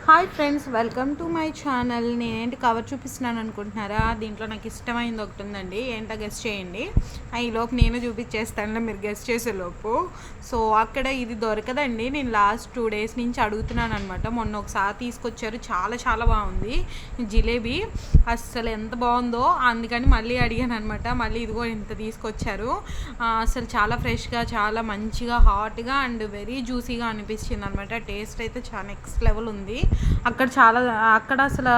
Hi friends, welcome to my channel. నేనేంటి cover చూపిస్తున్నాను అనుకుంటున్నారా? దీంట్లో నాకు ఇష్టమైంది ఒకటి ఉందండి. ఏంటో గెస్ట్ చేయండి. ఈలోపు నేను చూపించేస్తాను, మీరు గెస్ట్ చేసేలోపు. సో అక్కడ ఇది దొరకదండి. నేను లాస్ట్ 2 days నుంచి అడుగుతున్నాను అనమాట. మొన్న ఒకసారి తీసుకొచ్చారు, చాలా చాలా బాగుంది జిలేబీ. అస్సలు ఎంత బాగుందో అందుకని మళ్ళీ అడిగాను అనమాట. మళ్ళీ ఇదిగో ఇంత తీసుకొచ్చారు. అసలు చాలా ఫ్రెష్గా, చాలా మంచిగా, హాట్గా అండ్ వెరీ జ్యూసీగా అనిపించింది అనమాట. టేస్ట్ అయితే చాలా నెక్స్ట్ లెవెల్ ఉంది. అక్కడ అసలు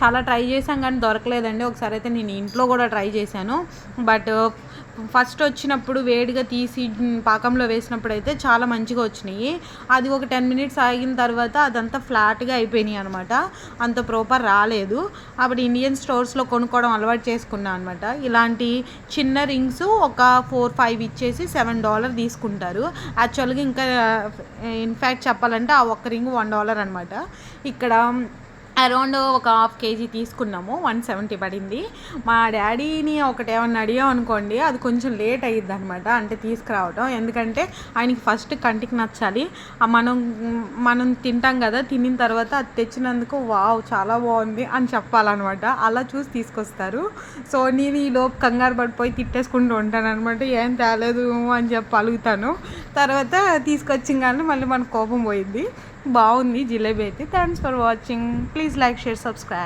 చాలా ట్రై చేశాం కానీ దొరకలేదండి. ఒకసారి అయితే నేను ఇంట్లో కూడా ట్రై చేశాను. బట్ ఫస్ట్ వచ్చినప్పుడు వేడిగా తీసి పాకంలో వేసినప్పుడు అయితే చాలా మంచిగా వచ్చినాయి. అది ఒక 10 minutes ఆగిన తర్వాత అదంతా ఫ్లాట్గా అయిపోయినాయి అనమాట. అంత ప్రాపర్ రాలేదు. అప్పుడు ఇండియన్ స్టోర్స్లో కొనుక్కోవడం అలవాటు చేసుకున్నాను అనమాట. ఇలాంటి చిన్న రింగ్స్ ఒక 4-5 ఇచ్చేసి $7 తీసుకుంటారు. యాక్చువల్గా ఇంకా ఇన్ఫ్యాక్ట్ చెప్పాలంటే ఆ ఒక్క రింగ్ $1 అనమాట. ఇక్కడ అరౌండ్ ఒక 1/2 kg తీసుకున్నాము, 170 పడింది. మా డాడీని ఒకటి ఏమన్నా అడిగాం అనుకోండి, అది కొంచెం లేట్ అయ్యిద్ది అనమాట, అంటే తీసుకురావటం. ఎందుకంటే ఆయనకి ఫస్ట్ కంటికి నచ్చాలి. మనం తింటాం కదా, తినిన తర్వాత అది తెచ్చినందుకు వావ్ చాలా బాగుంది అని చెప్పాలన్నమాట. అలా చూసి తీసుకొస్తారు. సో నేను ఈ లోపు కంగారు పడిపోయి తిట్టేసుకుంటూ ఉంటాను అనమాట. ఏం తేలేదు అని చెప్పి అలుగుతాను. తర్వాత తీసుకొచ్చిన కానీ మళ్ళీ మన కోపం పోయింది. బాగుంది జిలేబీ అయితే. Thanks for watching. Please like, share, subscribe.